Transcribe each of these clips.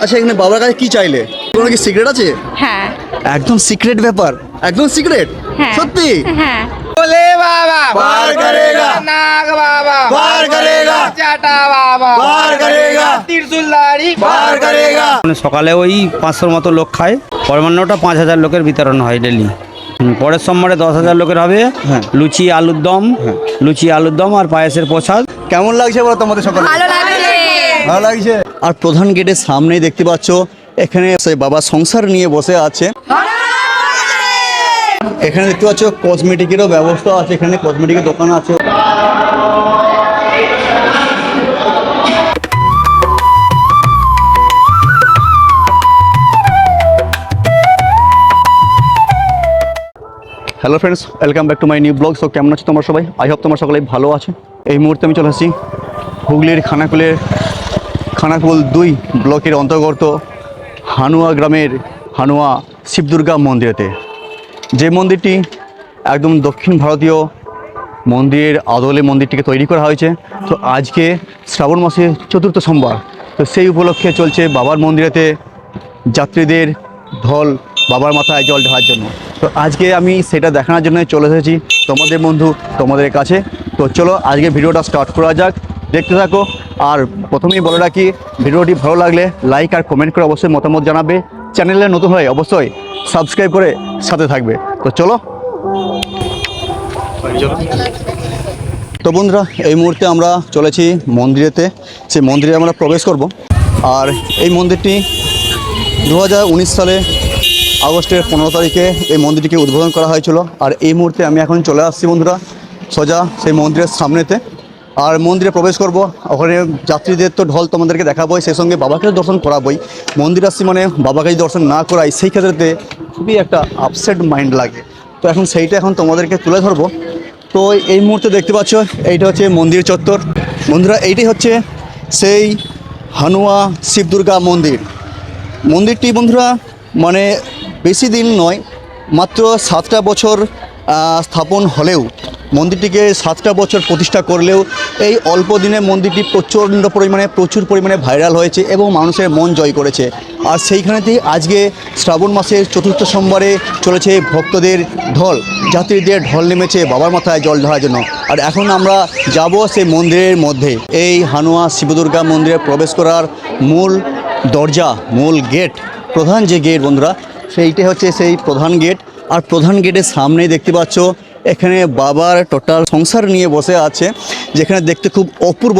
আচ্ছা, এখানে বাবার কাছে কি চাইলে? কোনো কি সিক্রেট আছে? হ্যাঁ একদম সিক্রেট ব্যাপার, একদম সিক্রেট। হ্যাঁ সত্যি? হ্যাঁ। बोले बाबा पार करेगा, नाग बाबा पार करेगा, चाटा बाबा पार करेगा, त्रिशूलधारी पार करेगा। সকালে ওই 500-র মতো লোক খায়, পরমান্নটা 5000 লোকের বিতরণ হয় ডেলি। পরের সোমবারে 10,000 লোকের হবে। হ্যাঁ। লুচি আলুর দম আর পায়েসের প্রসাদ। কেমন লাগছে বলো তোমাদের সকলে? ভালো লাগছে। ভালো লাগছে। আর প্রধান গেটের সামনেই দেখতে পাচ্ছ এখানে সেই বাবা সংসার নিয়ে বসে আছে। এখানে দেখতে পাচ্ছ কসমেটিকেরও ব্যবস্থা আছে, এখানে কসমেটিকের দোকান আছে। Hello friends, welcome back to my new blog. So কেমন আছো তোমরা সবাই? আই হোপ তোমরা সকলেই ভালো আছো। এই মুহূর্তে আমি চলে আসছি হুগলির খানাকুল 2 ব্লকের অন্তর্গত হানুয়া গ্রামের হানুয়া শিবদুর্গা মন্দিরেতে, যে মন্দিরটি একদম দক্ষিণ ভারতীয় মন্দিরের আদলে মন্দিরটিকে তৈরি করা হয়েছে। তো আজকে শ্রাবণ মাসের 4র্থ সোমবার, তো সেই উপলক্ষে চলছে বাবার মন্দিরেতে যাত্রীদের ঢল বাবার মাথায় জল ঢালার জন্য। তো আজকে আমি সেটা দেখানোর জন্য চলে এসেছি তোমাদের বন্ধু তোমাদের কাছে। তো চলো আজকে ভিডিওটা স্টার্ট করা যাক, দেখতে থাকো। আর প্রথমেই বলে রাখি, ভিডিওটি ভালো লাগলে লাইক আর কমেন্ট করে অবশ্যই মতামত জানাবে। চ্যানেলে নতুন হয়ে অবশ্যই সাবস্ক্রাইব করে সাথে থাকবে। তো চলো। তো বন্ধুরা, এই মুহূর্তে আমরা চলেছি মন্দিরেতে, সেই মন্দিরে আমরা প্রবেশ করব। আর এই মন্দিরটি 2019 সালে আগস্টের 15 তারিখে এই মন্দিরটিকে উদ্বোধন করা হয়েছিল। আর এই মুহূর্তে আমি এখন চলে আসছি বন্ধুরা সোজা সেই মন্দিরের সামনেতে। আর মন্দিরে প্রবেশ করব, ওখানে যাত্রীদের তো ঢল তোমাদেরকে দেখাবোই, সেই সঙ্গে বাবাকে দর্শন করাবোই। মন্দির আসছি মানে বাবাকে দর্শন না করাই সেই ক্ষেত্রে খুবই একটা আপসেট মাইন্ড লাগে। তো এখন সেইটা তোমাদেরকে তুলে ধরবো। তো এই মুহূর্তে দেখতে পাচ্ছ এইটা হচ্ছে মন্দির চত্বর। বন্ধুরা, এইটাই হচ্ছে সেই হানুয়া শিবদুর্গা মন্দিরটি বন্ধুরা মানে বেশি দিন নয়, মাত্র 7টা বছর স্থাপন হলেও, মন্দিরটিকে 7টা বছর প্রতিষ্ঠা করলেও এই অল্প দিনে মন্দিরটি প্রচুর পরিমাণে ভাইরাল হয়েছে এবং মানুষের মন জয় করেছে। আর সেইখানেতেই আজকে শ্রাবণ মাসের 4র্থ সোমবারে চলেছে ভক্তদের ঢল, যাত্রীদের ঢল নেমেছে বাবার মাথায় জল ঢালার জন্য। আর এখন আমরা যাব সেই মন্দিরের মধ্যে। এই হানুয়া শিবদুর্গা মন্দিরে প্রবেশ করার মূল দরজা, মূল গেট, প্রধান যে গেট বন্ধুরা, সেইটাই হচ্ছে সেই প্রধান গেট। আর প্রধান গেটের সামনেই দেখতে পাচ্ছ এখানে বাবার টোটাল সংসার নিয়ে বসে আছে, যেখানে দেখতে খুব অপূর্ব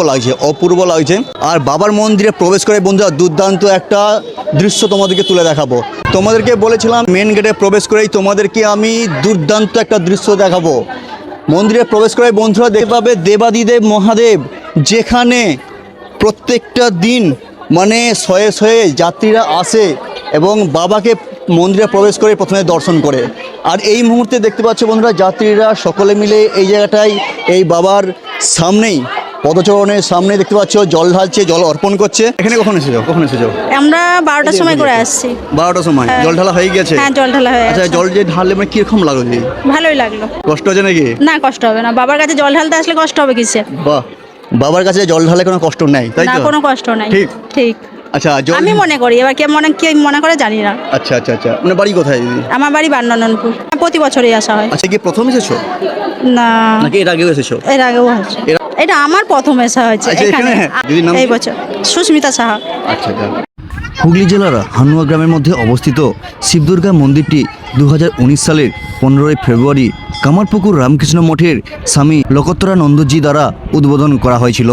লাগছে। আর বাবার মন্দিরে প্রবেশ করে বন্ধুরা দুর্দান্ত একটা দৃশ্য তোমাদেরকে তুলে দেখাবো। তোমাদেরকে বলেছিলাম মেন গেটে প্রবেশ করেই তোমাদেরকে আমি দুর্দান্ত একটা দৃশ্য দেখাবো। মন্দিরে প্রবেশ করে বন্ধুরা দেখতে পাবে দেবাদিদেব মহাদেব, যেখানে প্রত্যেকটা দিন মানে শয়ে যাত্রীরা আসে এবং বাবাকে মন্দিরে প্রবেশ করে প্রথমে দর্শন করে। আর এই মুহূর্তে দেখতে পাচ্ছ বন্ধুরা যাত্রীরা সকলে মিলে এই জায়গাটায় এই বাবার সামনেই, পদচরণের সামনে দেখতে পাচ্ছ জল ঢালছে, জল অর্পণ করছে। এখানে কখন এসেছো? আমরা 12টার সময় করে আসছি। 12টার সময় জল ঢালা হয়ে গেছে? হ্যাঁ, জল ঢালা হয়ে আচ্ছা, গেছে। জল যে ঢাললে মানে কিরকম লাগলো? ভালোই লাগলো। কষ্ট হচ্ছে নাকি? না, কষ্ট হবে না। বাবার কাছে জল ঢালতে আসলে কষ্ট হবে কিসে? বাহ, বাবার কাছে জল ঢালে কোনো কষ্ট নেই, তাই না, তো? কোনো কষ্ট নাই। ঠিক। আচ্ছা, জল আমি মনে করি, এবার কে মনে করে জানি না। আচ্ছা, মানে বাড়ি কোথায় দিদি? আমার বাড়ি বান্ননপুর। প্রতি বছরই আসা হয়। আচ্ছা, কি প্রথম এসেছো না, নাকি এর আগেও এসেছো? এর আগেও হয়েছে। এটা আমার প্রথম আসা হয়েছে আচ্ছা, এখানে। দিদির নাম এই কি? বছর সুস্মিতা সাহা। আচ্ছা। হুগলি জেলার হানুয়া গ্রামের মধ্যে অবস্থিত শিবদুর্গা মন্দিরটি 2019 সালের 15 ফেব্রুয়ারি কামারপুকুর রামকৃষ্ণ মঠের স্বামী লোকোত্তরানন্দজি দ্বারা উদ্বোধন করা হয়েছিল।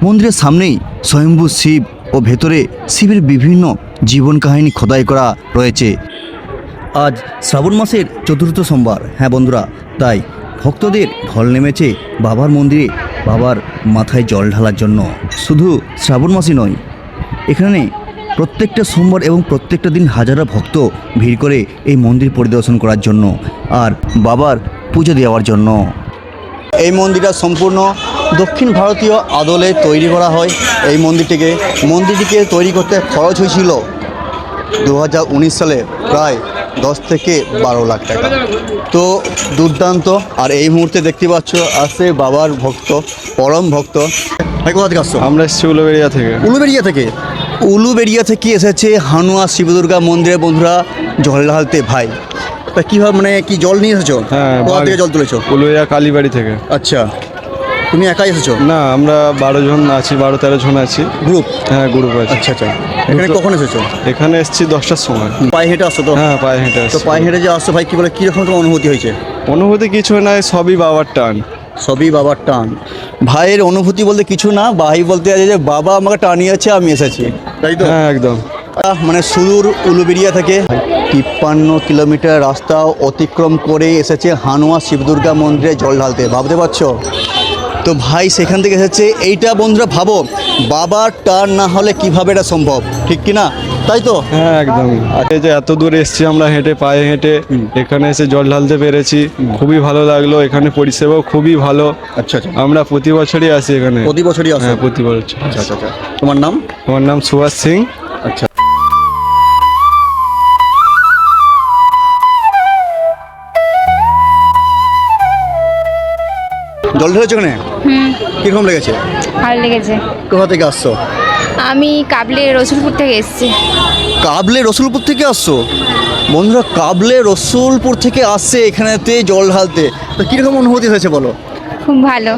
মন্দিরের সামনেই স্বয়ম্ভু শিব ও ভেতরে শিবের বিভিন্ন জীবন কাহিনী খোদাই করা রয়েছে। আজ শ্রাবণ মাসের 4র্থ সোমবার, হ্যাঁ বন্ধুরা, তাই ভক্তদের ঢল নেমেছে বাবার মন্দিরে বাবার মাথায় জল ঢালার জন্য। শুধু শ্রাবণ মাসই নয়, এখানে প্রত্যেকটা সোমবার এবং প্রত্যেকটা দিন হাজারো ভক্ত ভিড় করে এই মন্দির পরিদর্শন করার জন্য আর বাবার পুজো দেওয়ার জন্য। এই মন্দিরটা সম্পূর্ণ দক্ষিণ ভারতীয় আদলে তৈরি করা হয়। এই মন্দিরটিকে তৈরি করতে খরচ হয়েছিল 2019 সালে প্রায় 10 থেকে 12 লাখ টাকা। তো দুর্দান্ত। আর এই মুহূর্তে দেখতে পাচ্ছ আসছে বাবার ভক্ত, পরম ভক্ত। ভাই, কোথা থেকে আসছো? আমরা এসেছি উলুবেড়িয়া থেকে। উলুবেড়িয়া থেকে? উলুবেড়িয়া থেকে এসেছে হানুয়া শিবদুর্গা মন্দিরে বন্ধুরা জল ঢালতে ভাই। তা কীভাবে মানে কি জল নিয়ে এসেছো? হ্যাঁ, কোথা থেকে বাড়ি- জল তুলেছো? উলুইয়া কালীবাড়ি থেকে। আচ্ছা, তুমি একাই এসেছো? না, আমরা 12 জন আছি, 12-13 জন আছি। গ্রুপ? হ্যাঁ, গ্রুপ আছে। আচ্ছা আচ্ছা। এখানে কখন এসেছো? এখানে এসেছি 10টার সময়। পায়ে হেঁটে আসছো তো? হ্যাঁ, পায়ে হেঁটে তো আসছি। পায়ে হেঁটে যে আসছো ভাই, কি বলে কীরকম তোমার অনুভূতি হয়েছে? অনুভূতি কিছু নাই, সবই বাবার টান। সবই বাবার টান। ভাইয়ের অনুভূতি বলতে কিছু না, ভাই বলতে আছে যে বাবা আমাকে টানিয়েছে, আমি এসেছি, তাই তো? হ্যাঁ, একদম। মানে সুদূর উলুবেড়িয়া থেকে 53 কিলোমিটার রাস্তা অতিক্রম করে এসেছে হানুয়া শিবদুর্গা মন্দিরে জল ঢালতে, ভাবতে পারছো? তো ভাই সেখান থেকে এসেছে, এইটা বন্ধুরা ভাবো বাবার টান না হলে কিভাবে এটা সম্ভব, ঠিক কি না? তাই তো? হ্যাঁ, একদম। এই যে এত দূরে এসেছি আমরা হেঁটে, পায়ে হেঁটে এখানে এসে জল ঢালতে পেরেছি, খুবই ভালো লাগলো। এখানে পরিষেবাও খুবই ভালো। আচ্ছা আচ্ছা। আমরা প্রতি বছরই আসি এখানে। প্রতি বছরই আসো? হ্যাঁ, প্রতি বছর। আচ্ছা আচ্ছা আচ্ছা। তোমার নাম? আমার নাম সুভাষ সিং। আচ্ছা। জল ঢেলেছো ওখানে? কিরকম লেগেছে? ভালো লেগেছে। কোথা থেকে আসছো? আমি কাবলে রসুলপুর থেকে এসেছি। কাবলে রসুলপুর থেকে আসছো? বন্ধুরা কাবলে রসুলপুর থেকে আসছে এখানেতে জল ঢালতে, তো কীরকম অনুভূতি হয়েছে বলো? খুব ভালো।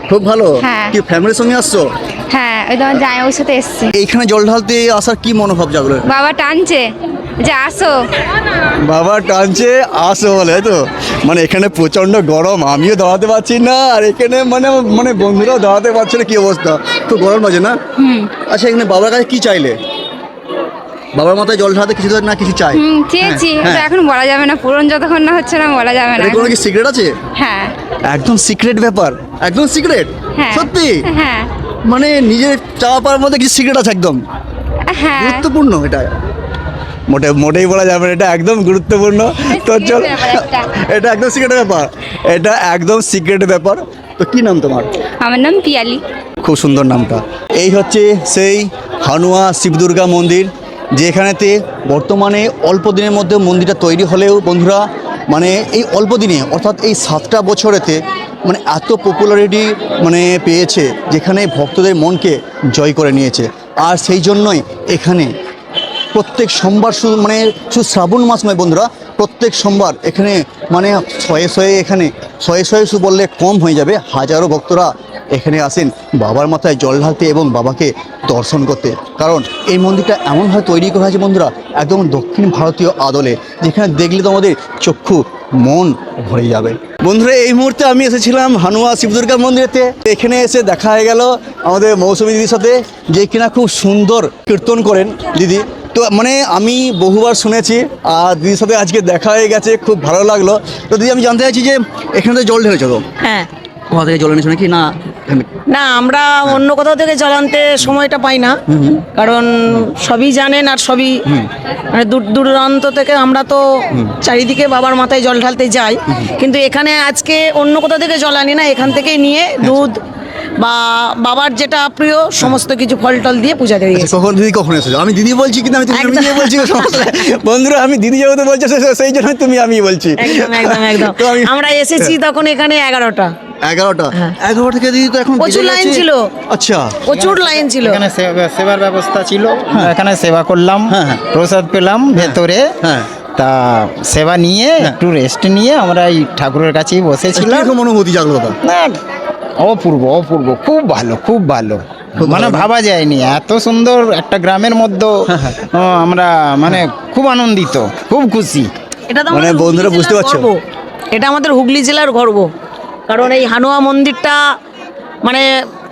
খুব ভালো? হ্যাঁ। কি ফ্যামিলির সঙ্গে আসছো? হ্যাঁ, ওই তোমার জামাইবাবুর সাথে এসেছি। এইখানে জল ঢালতে আসার কি মনোভাব জাগলো? বাবা টানছে যে আসো। বাবা টানছে আসো বলে, তাই তো? মানে এখানে প্রচণ্ড গরম, আমিও দাঁড়াতে পারছি না, আর এখানে মানে মানে বন্ধুরাও দাঁড়াতে পারছে না, কি অবস্থা, খুব গরম লাগে না? আচ্ছা, এখানে বাবার কাছে কি চাইলে? বাবার মাথায় জল ঢালতে কিছু না কিছু চাই? চেয়েছি, হ্যাঁ, ওটা এখন বলা যাবে না, পূরণ যতক্ষণ না হচ্ছে না বলা যাবে না। এটা কোনো কি সিক্রেট আছে? হ্যাঁ একদম সিক্রেট ব্যাপার, একদম সিক্রেট? হ্যাঁ। সত্যি? হ্যাঁ মানে নিজের চাওয়া পাওয়ার মধ্যে কিছু সিক্রেট আছে একদম হ্যাঁ। গুরুত্বপূর্ণ, এটা মোটেই বলা যাবে না, এটা একদম গুরুত্বপূর্ণ। তো চল, ব্যাপার একটা। এটা একদম সিক্রেট ব্যাপার, এটা একদম সিক্রেট ব্যাপার। তো কি নাম তোমার? আমার নাম পিয়ালি। খুব সুন্দর নামটা। এই হচ্ছে সেই হানুয়া শিবদুর্গা মন্দির, যেখানেতে বর্তমানে অল্প দিনের মধ্যে মন্দিরটা তৈরি হলেও বন্ধুরা মানে এই অল্প দিনে অর্থাৎ এই 7টা বছরেতে মানে এত পপুলারিটি মানে পেয়েছে, যেখানে ভক্তদের মনকে জয় করে নিয়েছে। আর সেই জন্যই এখানে প্রত্যেক সোমবার শুধু মানে শুধু শ্রাবণ মাস নয় বন্ধুরা, প্রত্যেক সোমবার এখানে মানে শয়ে এখানে শয়ে শুধু বললে কম হয়ে যাবে, হাজারো ভক্তরা এখানে আসেন বাবার মাথায় জল ঢালতে এবং বাবাকে দর্শন করতে। কারণ এই মন্দিরটা এমনভাবে তৈরি করা হয়েছে বন্ধুরা, একদম দক্ষিণ ভারতীয় আদলে, যেখানে দেখলে তো আমাদের চক্ষু মন ভরে যাবে। বন্ধুরা এই মুহূর্তে আমি এসেছিলাম হানুয়া শিবদুর্গা মন্দিরেতে। এখানে এসে দেখা হয়ে গেল আমাদের মৌসুমী দিদির সাথে, যে কিনা খুব সুন্দর কীর্তন করেন দিদি। তো মানে আমি বহুবার শুনেছি, আর দিদির সাথে আজকে দেখা হয়ে গেছে, খুব ভালো লাগলো। তো দিদি আমি জানতে চাইছি যে এখানে তো জল ঢেলেছো তো, হ্যাঁ। কোথা থেকে জল এনেছো নাকি না? না, আমরা অন্য কোথাও থেকে জল আনতে সময়টা পাই না, কারণ সবই জানেন আর সবই মানে দূর দূরান্ত থেকে আমরা তো চারিদিকে বাবার মাথায় জল ঢালতে যাই, কিন্তু এখানে আজকে অন্য কোথাও থেকে জল আনি না, এখান থেকেই নিয়ে দুধ বা বাবার যেটা প্রিয় সমস্ত কিছু ফল টল দিয়ে পূজা দিয়ে আচ্ছা, কখন দিদি কখন এসেছো? আমি দিদি বলছি কিন্তু আমি তুমি একদম। দিদি বলছি সমস্যা নেই। বন্ধুরা আমি দিদি যেহেতু বলছে সেই জন্য তুমি আমি বলছি। একদম একদম একদম। তো আমি আমরা এসেছি তখন এখানে 11টা 11টা হ্যাঁ। 11 থেকে দিদি তো এখন প্রচুর বেজে লাইন গেছে। ছিল। আচ্ছা প্রচুর লাইন ছিল। এখানে সেবার ব্যবস্থা ছিল, এখানে সেবা করলাম, হ্যাঁ, হ্যাঁ। প্রসাদ পেলাম ভেতরে। হ্যাঁ। তা সেবা নিয়ে একটু রেস্ট নিয়ে আমরা এই ঠাকুরের কাছেই বসেছিলাম। কিরকম অনুভূতি জাগলো দাদা? না, অপূর্ব অপূর্ব, খুব ভালো খুব ভালো। মানে ভালো। ভাবা যায়নি এত সুন্দর একটা গ্রামের মধ্যে আমরা মানে খুব আনন্দিত, খুব খুশি। এটা তো মানে আমাদের বন্ধুরা হুগলি বুঝতে জেলার পারছো? গর্ব। এটা আমাদের হুগলি জেলার গর্ব, কারণ এই হানুয়া মন্দিরটা মানে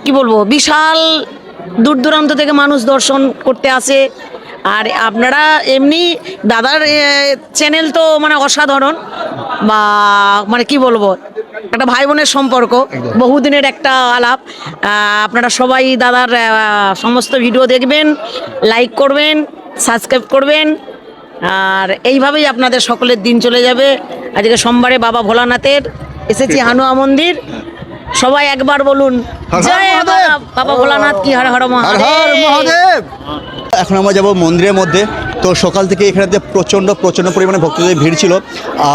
কি বলবো, বিশাল দূর দূরান্ত থেকে মানুষ দর্শন করতে আসে। আর আপনারা এমনি দাদার চ্যানেল তো মানে অসাধারণ, বা মানে কি বলবো, একটা ভাই বোনের সম্পর্ক, বহুদিনের একটা আলাপ। আপনারা সবাই দাদার সমস্ত ভিডিও দেখবেন, লাইক করবেন, সাবস্ক্রাইব করবেন, আর এইভাবেই আপনাদের সকলের দিন চলে যাবে। আজকে সোমবারে বাবা ভোলানাথের এসেছি হানুয়া মন্দির, সবাই একবার বলুন হর হর জয় মহাদেব। বাবা ভোলানাথ কি, হর হর হর হর মহাদেব। মহাদেব। এখন আমরা যাব মন্দিরের মধ্যে, তো সকাল থেকে এখানেতে প্রচণ্ড পরিমাণে ভক্তদের ভিড় ছিল।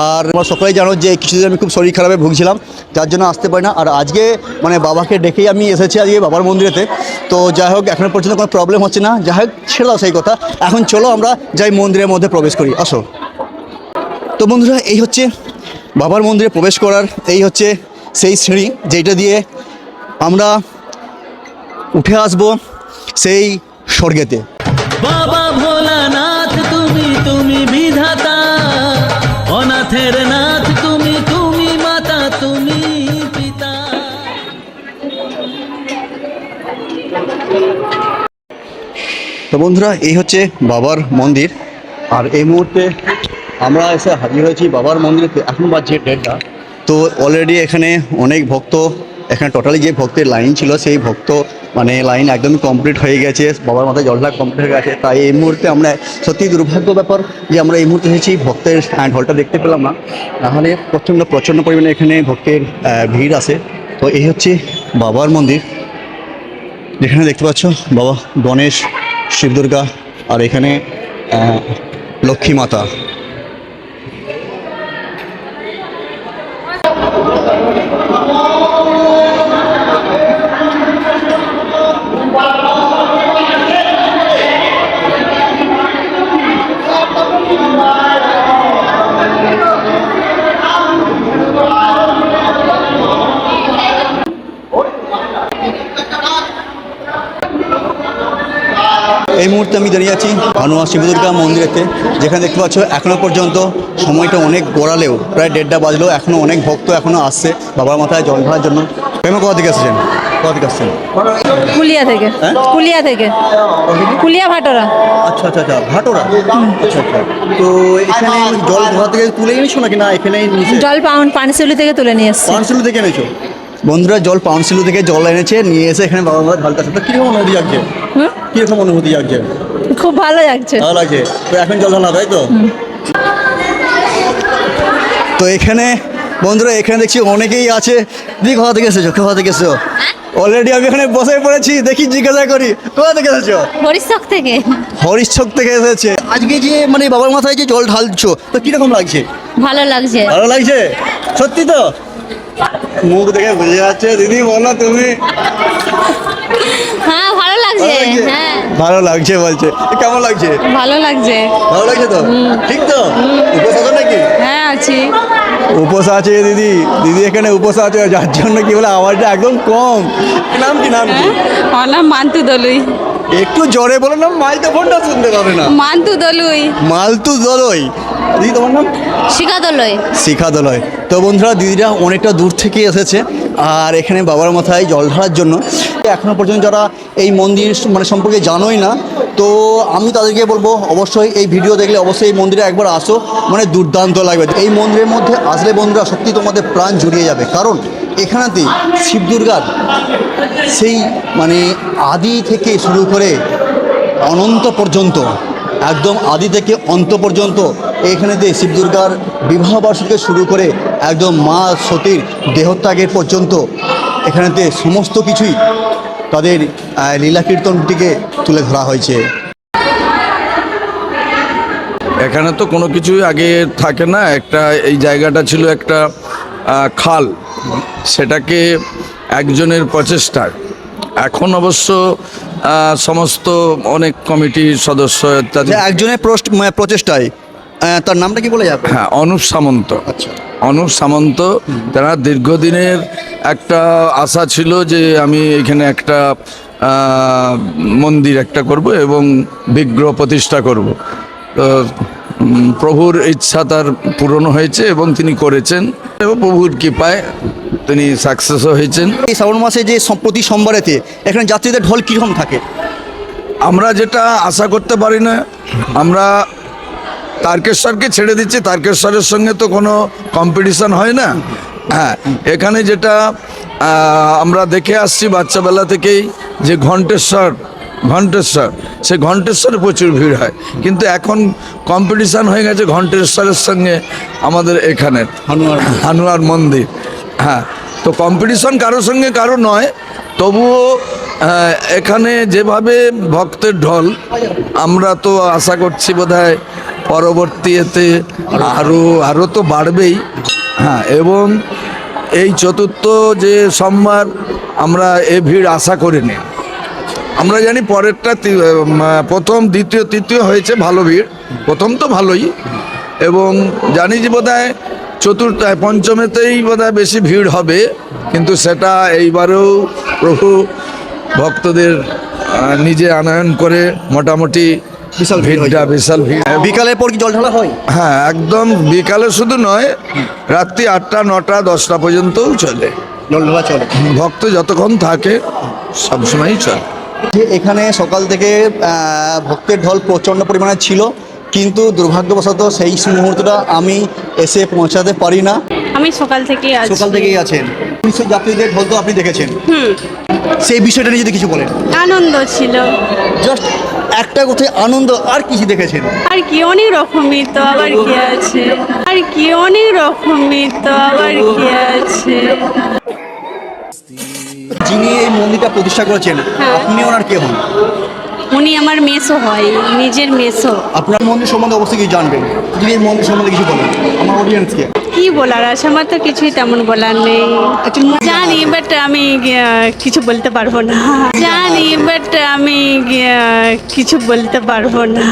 আর আমরা সকলেই জানো যে কিছুদিন আমি খুব শরীর খারাপে ভুগছিলাম, যার জন্য আসতে পারি না। আর আজকে মানে বাবাকে ডেকেই আমি এসেছি আজকে বাবার মন্দিরেতে। তো যাই হোক, এখনও পর্যন্ত কোনো প্রবলেম হচ্ছে না। যাই হোক, ছেড়ে দাও সেই কথা। এখন চলো আমরা যাই মন্দিরের মধ্যে প্রবেশ করি, আসো। তো বন্ধুরা, এই হচ্ছে বাবার মন্দিরে প্রবেশ করার এই হচ্ছে সেই সিঁড়ি, যেটা দিয়ে আমরা উঠে আসবো সেই স্বর্গেতে। বাবা ভোলানাথ তুমি তুমি বিধাতা, অনাথের নাথ তুমি তুমি মাতা তুমি পিতা। তো বন্ধুরা, এই হচ্ছে বাবার মন্দির। আর এই মুহূর্তে আমরা এসে হাজির হয়েছি বাবার মন্দিরেতে। এখন বাজছে 1:30। তো অলরেডি এখানে অনেক ভক্ত, এখানে টোটালি যে ভক্তের লাইন ছিল সেই ভক্ত মানে লাইন একদমই কমপ্লিট হয়ে গেছে, বাবার মাথায় জল ঢালা কমপ্লিট হয়ে গেছে। তাই এই মুহূর্তে আমরা সত্যি দুর্ভাগ্য ব্যাপার যে আমরা এই মুহূর্তে এসেছি ভক্তের ঢলটা দেখতে পেলাম না, নাহলে প্রচণ্ড পরিমাণে এখানে ভক্তের ভিড় আসে। তো এই হচ্ছে বাবার মন্দির, যেখানে দেখতে পাচ্ছ বাবা গণেশ, শিব দুর্গা, আর এখানে লক্ষ্মী মাতা। এই মুহূর্তে আমি দাঁড়িয়ে আছি হানুয়া শিব দুর্গা মন্দিরেতে, যেখানে দেখতে পাচ্ছ এখনও পর্যন্ত সময়টা অনেক গড়ালেও প্রায় 1:30 বাজলেও এখনও অনেক ভক্ত এখনও আসছে বাবার মাথায় জল ঢালার জন্য। প্রেমা কোথা থেকে এসেছেন? কোথা থেকে আসছেন? কুলিয়া থেকে। হ্যাঁ? কুলিয়া ভাটোরা। আচ্ছা, ভাটোরা। আচ্ছা। তো এখানে জল ঘর থেকে তুলে এনেছো নাকি না এখানেই নিচে? জল পানশিউলি থেকে তুলে নিয়ে এসছি। পানশিলু থেকে এনেছো? বন্ধুরা, জল পানশিলু থেকে জল এনেছে, নিয়ে এসে এখানে বাবার মাথায় ঢালতে আসছে। তো কীরকম অনুভূতি লাগছে? কীরকম অনুভূতি লাগছে? খুব ভালো লাগছে। ভালো লাগছে। তো এখন জল ঢালা, তাই তো? তো এখানে বন্ধুরা, এখানে দেখছি অনেকেই আছে। দিদি কোথা থেকে এসেছো? অলরেডি আমি এখানে বসে পড়েছি, দেখি জিজ্ঞাসা করি কোথা থেকে এসেছো? হরিশচক থেকে। হরিশচক থেকে এসেছে। আজকে যে মানে বাবার মাথায় যে জল ঢালছো, তো কিরকম লাগছে? ভালো লাগছে। ভালো লাগছে? সত্যি তো? মুখ দেখে বুঝে যাচ্ছে। দিদি বলো তুমি। হ্যাঁ ভালো লাগছে। হ্যাঁ ভালো লাগছে বলছে। কেমন লাগছে? ভালো লাগছে। ভালো লাগছে তো? ঠিক তো? উপোস আছো নাকি? হ্যাঁ আছি। উপোস আছে দিদি এখানে উপোস আছে, যার জন্য কি বলে আওয়াজটা একদম কম। নাম কি? আমার নাম মান্তু দলুই। একটু জোরে বলো না, মাইক্রোফোনটা শুনতে পাবে না। মান্তু দলুই। মালতু দলই। দিদি তোমার নাম? শিখা দলয়। তো বন্ধুরা, দিদিরা অনেকটা দূর থেকে এসেছে আর এখানে বাবার মাথায় জল ঢালার জন্য। এখনও পর্যন্ত যারা এই মন্দির মানে সম্পর্কে জানোই না, তো আমি তাদেরকে বলবো অবশ্যই এই ভিডিও দেখলে অবশ্যই এই মন্দিরে একবার আসো, মানে দুর্দান্ত লাগবে। এই মন্দিরের মধ্যে আসলে বন্ধুরা সত্যি তোমাদের প্রাণ জুড়িয়ে যাবে, কারণ এখানেতে শিব দুর্গার সেই মানে আদি থেকে শুরু করে অনন্ত পর্যন্ত, একদম আদি থেকে অন্ত পর্যন্ত এখানেতে শিব দুর্গার বিবাহ বার্ষিকী শুরু করে একদম মা সতীর দেহত্যাগের পর্যন্ত এখানেতে সমস্ত কিছুই তাদের লীলা কীর্তনটিকে তুলে ধরা হয়েছে। এখানে তো কোনো কিছুই আগে থাকে না। এই জায়গাটা ছিল একটা খাল, সেটাকে একজনের প্রচেষ্টায়, এখন অবশ্য সমস্ত অনেক কমিটির সদস্য ইত্যাদি। একজনের প্রচেষ্টায়, তার নামটা কি বলে যাবে? হ্যাঁ, অনুপ সামন্ত। আচ্ছা, অনুপ সামন্ত, তারা দীর্ঘদিনের একটা আশা ছিল যে আমি এখানে একটা মন্দির করব এবং বিগ্রহ প্রতিষ্ঠা করব। তো প্রভুর ইচ্ছা তার পূরণ হয়েছে এবং তিনি করেছেন এবং প্রভুর কৃপায় তিনি সাকসেসও হয়েছেন। এই শ্রাবণ মাসে যে প্রতি সোমবারেতে এখানে যাত্রীদের ঢল কীরকম থাকে? আমরা যেটা আশা করতে পারি না, আমরা তারকেশ্বরকে ছেড়ে দিচ্ছি। তারকেশ্বরের সঙ্গে তো কোনো কম্পিটিশন হয় না। হ্যাঁ, এখানে যেটা আমরা দেখে আসছি বাচ্চাবেলা থেকেই, যে ঘণ্টেশ্বর সে ঘণ্টেশ্বরে প্রচুর ভিড় হয়, কিন্তু এখন কম্পিটিশান হয়ে গেছে ঘণ্টেশ্বরের সঙ্গে আমাদের এখানের হানুয়ার মন্দির। হ্যাঁ, তো কম্পিটিশন কারোর সঙ্গে কারো নয়, তবুও এখানে যেভাবে ভক্তের ঢল, আমরা তো আশা করছি বোধহয় পরবর্তী এতে আরও তো বাড়বেই। হ্যাঁ, এবং এই চতুর্থ যে সোমবার আমরা এ ভিড় আশা করিনি। আমরা জানি পরেরটা প্রথম, দ্বিতীয়, তৃতীয় হয়েছে ভালো ভিড়, প্রথম তো ভালোই, এবং জানি যে বোধহয় চতুর্থায়, পঞ্চমেতেই বোধহয় বেশি ভিড় হবে, কিন্তু সেটা এইবারেও প্রভু ভক্তদের নিজে আনয়ন করে মোটামুটি বিশাল ভিড়টা, বিশাল ভিড়। বিকালের পর কি জল ঢালা হয়? হ্যাঁ, একদম বিকালে শুধু নয়, রাত্রি 8টা, 9টা, 10টা পর্যন্তও চলে জল ঢালা চলে। ভক্ত যতক্ষণ থাকে সবসময়ই চলে। যে এখানে সকাল থেকে ভক্তের ঢল প্রচণ্ড পরিমাণে ছিল, কিন্তু দুর্ভাগ্যবশত সেই মুহূর্তটা আমি এসে পৌঁছাতে পারি না। আমি সকাল থেকেই আছি। সকাল থেকেই আছেন, নিশ্চয়ই যাত্রীদের ঢল তো আপনি দেখেছেন। সেই বিষয়টা নিয়ে যদি কিছু বলেন। আনন্দ ছিল, জাস্ট একটা কোথায় আনন্দ, আর কিছু দেখেছেন? আর কি অনেক রকমই তো, আবার কি আছে, আর কি অনেক রকমই তো, আবার কি আছে। যিনি এই মন্দিরটা প্রতিষ্ঠা করেছেন, আপনি ওনার কে হন? উনি আমার মেসো হয়, নিজের মেসো। আপনার মন্দির সম্বন্ধে অবশ্যই কিছু জানবেন, যদি এই মন্দির সম্বন্ধে কিছু বলেন আমার অডিয়েন্সকে। কি বলার আছে, আমার তো কিছুই তেমন বলার নেই। জানি বাট আমি কিছু বলতে পারবো না। জানি বাট আমি কিছু বলতে পারবো না।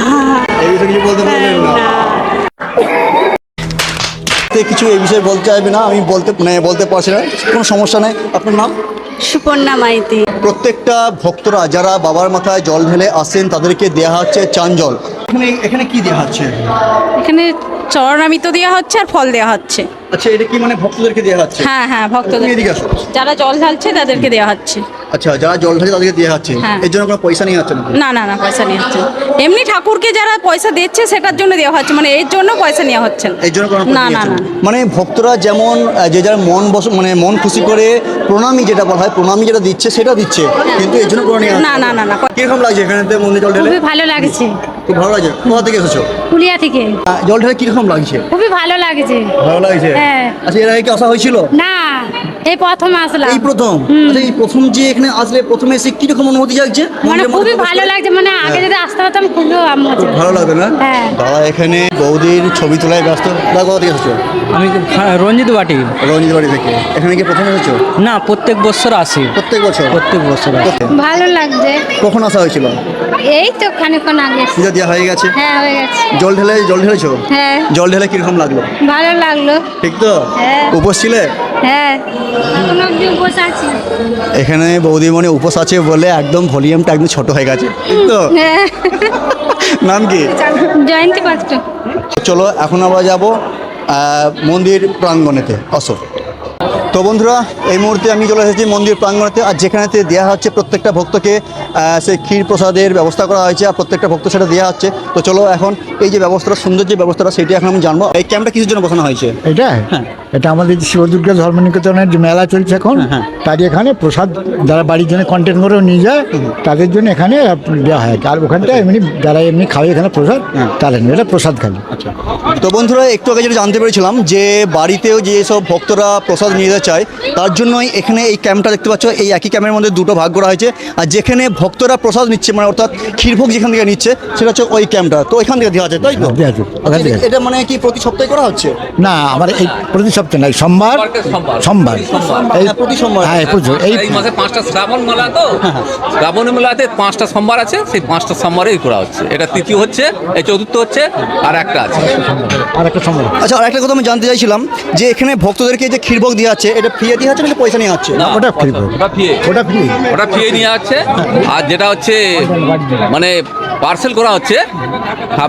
এই বিষয়ে কিছু বলতে পারবেন না? কিছু এই বিষয়ে বলতে চাইবে না, আমি বলতে পারছি না, কোনো সমস্যা নেই। আপনার নাম? সুপর্ণা মাইতি। প্রত্যেকটা ভক্তরা যারা বাবার মাথায় জল ঢেলে আসেন তাদেরকে দেওয়া হচ্ছে চান জল। এখানে কি দেওয়া হচ্ছে? এখানে চরণামৃত দেওয়া হচ্ছে আর ফল দেওয়া হচ্ছে। আচ্ছা, এটা কি মানে ভক্তদেরকে দেওয়া হচ্ছে? হ্যাঁ হ্যাঁ, ভক্তদের, এদিকে আসো। যারা জল ঢালছে তাদেরকে দেওয়া হচ্ছে। আচ্ছা, যারা জল ঢালছে তাদেরকে দেওয়া হচ্ছে, হ্যাঁ। এর জন্য কোনো পয়সা নিয়ে যাচ্ছে না? না না না, পয়সা নেওয়া হচ্ছে এমনি ঠাকুরকে যারা পয়সা দিচ্ছে সেটার জন্য দেওয়া হচ্ছে, মানে এর জন্য পয়সা নেওয়া হচ্ছে না। এর জন্য কোনো না না না। মানে ভক্তরা যেমন যে যার মন খুশি করে প্রণামী, যেটা বলা হয় প্রণামী, যেটা দিচ্ছে সেটা দিচ্ছে, কিন্তু এর জন্য কোনো নেওয়া না না না না। কিরকম লাগছে এখানে মন্দির জল ঢেলে? খুবই ভালো লাগছে। খুব ভালো লাগছে। কোথা থেকে এসেছো? পুলিয়া থেকে। জল ঢেলে কিরকম লাগছে? খুবই ভালো লাগছে। ভালো লাগছে। হ্যাঁ। আচ্ছা, এর আগে কি আসা হয়েছিল? না, এই প্রথম আসলাম। এই প্রথম? আচ্ছা, এই প্রথম যে এখানে আসলে প্রথমে এসে কিরকম অনুভূতি লাগছে? মানে খুবই ভালো লাগছে, মানে আগে যদি আসতে হতাম খুবই ভালো লাগবে না? হ্যাঁ। দাদা এখানে বৌদির ছবি তোলায় ব্যস্ত। দাদা কোথা থেকে এসেছো? আমি রঞ্জিত বাটি। রঞ্জিত বাড়ি থেকে। এখানে কি প্রথম এসেছো? না, প্রত্যেক বছর আসি। প্রত্যেক বছর? প্রত্যেক বছর আসি। ভালো লাগছে। কখন আসা হয়েছিল? এই তো খানিকক্ষণ আগে। পূজা দেওয়া হয়ে গেছে? হ্যাঁ, হয়ে গেছে। জল ঢেলেছো? হ্যাঁ। জল ঢেলে কিরকম লাগলো? ভালো লাগলো। ঠিক তো? হ্যাঁ। উপোস ছিলে? হ্যাঁ, এখন অবধি উপোস আছি। এখানে বৌদিমণি উপোস আছে বলে একদম ভলিউমটা একদম ছোট হয়ে গেছে, ঠিক তো? হ্যাঁ। নাম কি? জয়ন্তী পাত্র। চলো এখন আমরা যাব মন্দির প্রাঙ্গণেতে। আসো। তো বন্ধুরা, এই মুহূর্তে আমি চলে এসেছি মন্দির প্রাঙ্গণেতে, আর যেখানেতে দেওয়া হচ্ছে প্রত্যেকটা ভক্তকে সেই ক্ষীর প্রসাদের ব্যবস্থা করা হয়েছে, আর প্রত্যেকটা ভক্ত সেটা দেওয়া হচ্ছে। তো চলো এখন এই যে ব্যবস্থাটা, সুন্দর যে ব্যবস্থাটা, সেটা এখন আমি জানবো। এই ক্যাম্পটা কিসের জন্য বসানো হয়েছে? এটা এটা আমাদের শিবদুর্গা ধর্মনিকেতনের যে মেলা চলছে এখন, তারই এখানে প্রসাদ যারা বাড়ির জন্য কন্টেন্ট করেও নিয়ে যায়, তাদের জন্য এখানে দেওয়া হয়। আর ওখানটা এমনি যারা এমনি খাবে এখানে প্রসাদ, তারা নেই, এটা প্রসাদ খালি। তো বন্ধুরা, একটু আগে যেটা জানতে পেরেছিলাম যে বাড়িতেও যেসব ভক্তরা প্রসাদ নিয়ে যেতে চায় তার জন্যই এখানে এই ক্যাম্পটা দেখতে পাচ্ছ। এই একই ক্যাম্পের মধ্যে দুটো ভাগ করা হয়েছে, আর যেখানে ভক্তরা প্রসাদ নিচ্ছে, মানে অর্থাৎ ক্ষীরভোগ যেখান থেকে নিচ্ছে, সেটা হচ্ছে ওই ক্যাম্পটা। তো এখান থেকে দেওয়া আছে, তাই তো? দেওয়া আছে, ওখান থেকে। এটা মানে কি প্রতি সপ্তাহে করা হচ্ছে? না, আমার এই প্রতি সপ্তাহে নাই, সোমবার এই প্রতি সোমবার। হ্যাঁ, এই এই মাসে 5টা শ্রাবণ মেলা, তো শ্রাবণ মেলাতে 5টা সোমবার আছে, সেই 5টা সোমবারেই করা হচ্ছে। এটা তৃতীয় হচ্ছে, এই চতুর্থ হচ্ছে, আর একটা আছে। আর একটা সোমবার। আচ্ছা, আর একটা কথা আমি জানতে চাইছিলাম যে এখানে ভক্তদেরকে যে ক্ষীরভোগ দেওয়া হচ্ছে, এটা ফ্রি দেওয়া হচ্ছে নাকি পয়সা নিয়ে হচ্ছে? না, ওটা ফ্রি। ওটা ফ্রি নিয়ে যাচ্ছে। আর যেটা হচ্ছে মানে পার্সেল করা হচ্ছে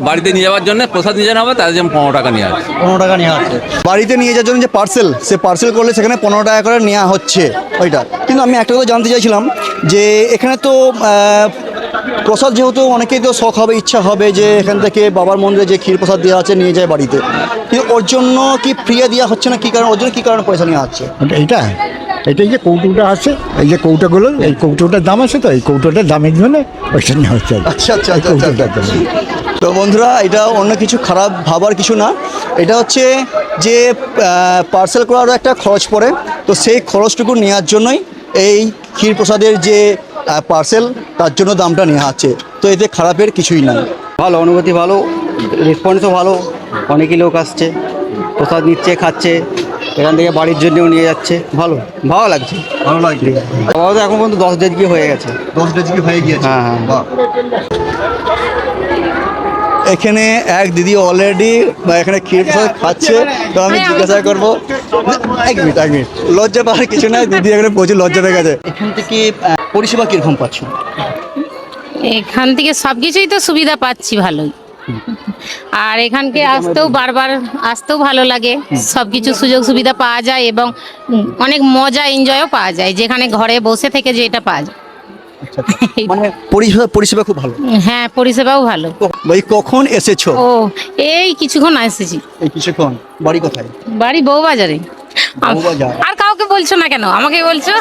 বাড়িতে নিয়ে যাওয়ার জন্য, প্রসাদ নিয়ে যাওয়া হবে, তাদের জন্য 15 টাকা নিয়ে আসছে। 15 টাকা নেওয়া হচ্ছে বাড়িতে নিয়ে যাওয়ার জন্য। যে পার্সেল, সে পার্সেল করলে সেখানে 15 টাকা করে নেওয়া হচ্ছে ওইটা। কিন্তু আমি একটা কথা জানতে চাইছিলাম যে এখানে তো প্রসাদ যেহেতু অনেকেই তো শখ হবে, ইচ্ছা হবে যে এখান থেকে বাবার মন্দিরে যে ক্ষীর প্রসাদ দেওয়া আছে নিয়ে যায় বাড়িতে, কিন্তু ওর জন্য কি ফ্রি দেওয়া হচ্ছে না? কি কারণ, ওর জন্য কি কারণে পয়সা নেওয়া হচ্ছে? এটাই যে কৌটোটা আছে, এই যে কৌটোগুলো, এই কৌটোটার দাম আছে, তো এই কৌটোটার দামের জন্য পয়সা নেওয়া হচ্ছে। আচ্ছা আচ্ছা আচ্ছা। তো বন্ধুরা, এটা অন্য কিছু খারাপ ভাবার কিছু না। এটা হচ্ছে যে পার্সেল করারও একটা খরচ পড়ে, তো সেই খরচটুকু নেওয়ার জন্যই এই ক্ষীর প্রসাদের যে পার্সেল তার জন্য দামটা নেওয়া হচ্ছে। তো এতে খারাপের কিছুই নাই। ভালো অনুভূতি, ভালো রেসপন্সও ভালো, অনেকই লোক আসছে, প্রসাদ নিচ্ছে, খাচ্ছে, এখান থেকে বাড়ির জন্যও নিয়ে যাচ্ছে। ভালো ভালো লাগছে, ভালো লাগছে। খাওয়া তো এখন পর্যন্ত 10 ডেজকি হয়ে গেছে। 10 ডেজকি হয়ে গিয়েছে। হ্যাঁ হ্যাঁ। বাহ। এখানে এক দিদি অলরেডি এখানে ক্ষীর প্রসাদ খাচ্ছে। তো আমি জিজ্ঞাসা করবো, এক মিনিট লজ্জা পাওয়ার কিছু নাই, দিদি এখানে প্রচুর লজ্জা পেয়ে গেছে। এখান থেকে পরিষেবা কীরকম পাচ্ছ? এখান থেকে সব কিছুই তো সুবিধা পাচ্ছি ভালোই, আর এখানকে আসতেও বারবার আসতেও ভালো লাগে। সব কিছু সুযোগ সুবিধা পাওয়া যায় এবং অনেক মজা এনজয়ও পাওয়া যায়, যেখানে ঘরে বসে থেকে যেটা পাওয়া যায়। মানে পরিষেবা খুব ভালো। হ্যাঁ, পরিষেবাও ভালো। ভাই কখন এসেছো? ও এই কিছুক্ষণ এসেছি। এই কিছুক্ষণ। বাড়ি কোথায়? বাড়ি বউবাজারে। বউবাজার। আর কাউকে বলছো না কেন? আমাকে বলছো,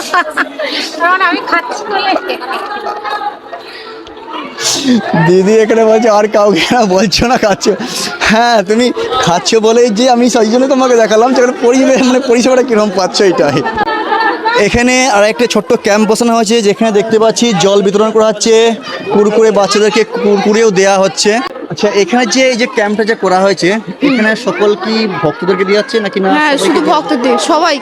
কারণ আমি খাচ্ছি বলে। দিদি এখানে বলছে আর কাউকে না বলছো না, খাচ্ছো। হ্যাঁ, তুমি খাচ্ছো বলেই যে আমি সেই জন্য তোমাকে দেখালাম সেখানে পরিষেবাটা কীরকম পাচ্ছ এটাই। এখানে আর একটা ছোট্ট ক্যাম্প বসানো হয়েছে, যেখানে দেখতে পাচ্ছি জল বিতরণ করা হচ্ছে, কুরকুরে বাচ্চাদেরকে কুরকুরেও দেওয়া হচ্ছে। আচ্ছা, এখানে যে এই যে ক্যাম্পটা যে করা হয়েছে, এখানে সকল কি ভক্তদেরকে দিয়ে যাচ্ছে নাকি না? হ্যাঁ, শুধু ভক্তদের, সবাই।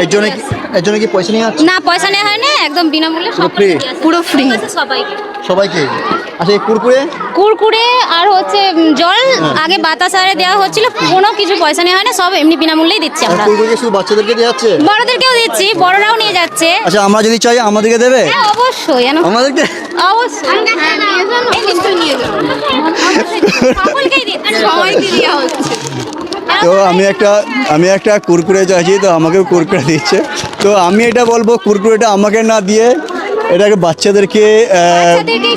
এর জন্য কি পয়সা নিয়ে যাচ্ছে? না, পয়সা নেওয়া হয় না, একদম বিনামূল্যে, পুরো ফ্রি। পুরো ফ্রি সবাইকে। আচ্ছা, এই কুরকুরে আর হচ্ছে জল আগে বাতাসারে দেওয়া হচ্ছিল, কোনো কিছু পয়সা নেওয়া হয় না, সব এমনি বিনামূল্যেই দিচ্ছি আমরা। কুরকুরে শুধু বাচ্চাদেরকে দিয়ে যাচ্ছে? বড়দেরকেও দিচ্ছি, বড়রাও নিয়ে যাচ্ছে। আচ্ছা, আমরা যদি চাই আমাদেরকে দেবে? হ্যাঁ, অবশ্যই। আমাদেরকে অবশ্যই সকলকেই দিচ্ছি, সবাইকে দেওয়া হচ্ছে। তো আমি একটা কুরকুরে চাইছি, তো আমাকেও কুরকুরে দিচ্ছে। তো আমি এটা বলবো, কুরকুরেটা আমাকে না দিয়ে এটাকে